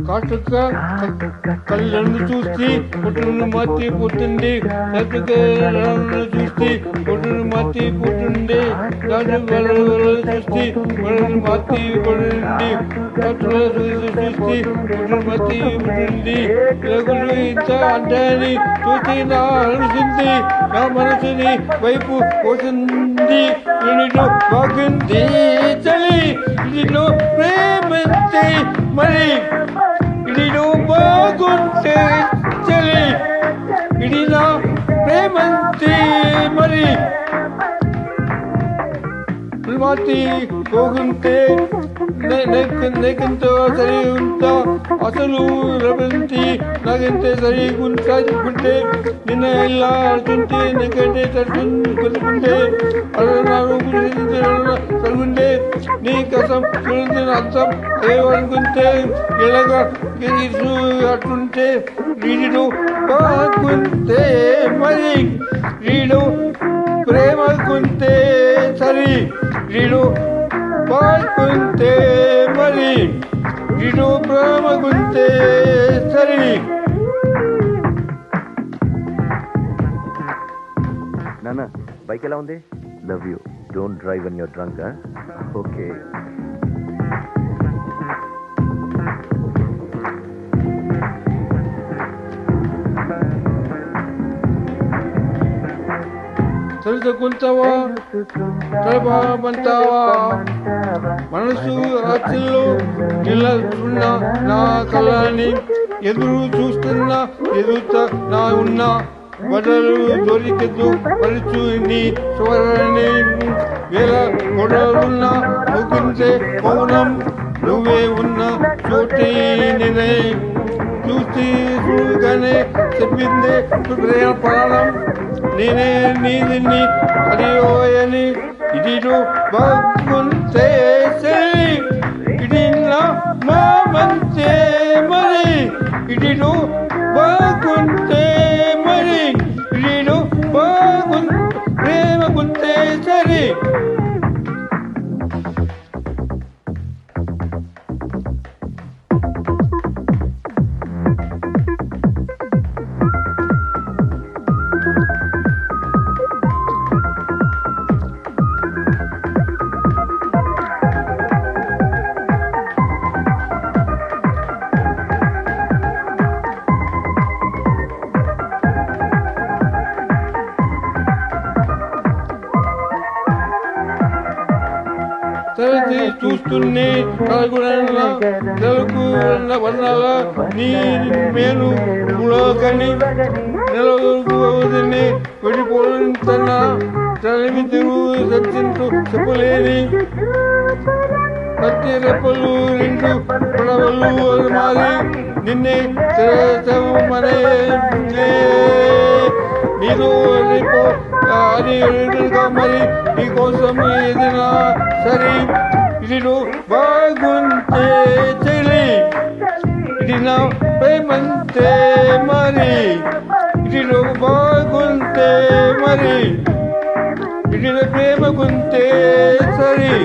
కాటుక కళ్ళను చూసి పుట్టును మత్తి పుట్టింది కళ్ళను చూసి పుట్టును మత్తి పుట్టింది చూసి పుట్టును మత్తి పుట్టింది చూసి పుట్టును మత్తి పుట్టింది రఘులు ఇంత అంటాని చూసి నా అనిసింది నా మనసుని వైపు పోసింది నేను బాగుంది చలి నిన్ను ప్రేమించి మరి ఇడిలో బాగుంటే చలి ఇడినా ప్రేమంతే మరి మాతి పోగుంటే నేకంత సరి ఉంటా అసలు రవంతి నాకంటే సరిగుంటే నిన్న ఇలా ఆడుతుంటే నీకంటే తడుచుకుంటే సరుగుంటే నీ కసం చూడండి అర్థం ఏమనుకుంటే ఇలాగా అట్లుంటే వీడిలో బాగుంటే మరి వీడు ప్రేమకుంటే సరి వీడు బాగుంటే మరి వీడు ప్రేమకుంటే సరి. నాన్న బైక్ ఎలా ఉంది? Love you. Don't drive when you're drunk. Okay. తెలుసుకుంటావా తలపమంటావా మనసు రాత్రిలో నిలబడుతున్న నా కళని ఎదురు చూస్తున్నా ఎదురుతా నా ఉన్న బట్టలు దొరికెదు పలుచు నీ స్వరాన్ని వేల గొడవలున్న ముగించే మౌనం నువ్వే ఉన్న చోటి నేనే చూసి చూడగానే చెప్పిందే ప్రేమ ప్రాణం నేనే నీదిని అడియోయని ఇదిలో బాగుంటే సరి ఇడిలో మంచే మరి ఇడిలో బాగుంటే మరి ఇడిలో ప్రేమకుంటే సరి. చూస్తున్నే తెలుగు వర్ణాల నీ మేలు కానీ నెలని వెళ్ళిపోతున్నా తల్లి తిరుగు సత్యంతో చెప్పలేని ప్రతి రెప్పలు రెండు పడవలు మారి నిన్నే మనే నీరు అది మరి నీకోసం ఏదైనా సరే ఇదిలో బాగుంటే చెలి ఇది నా ప్రేమంతే మరి ఇదిలో బాగుంటే మరి ఇదిలో ప్రేమకుంటే సరి.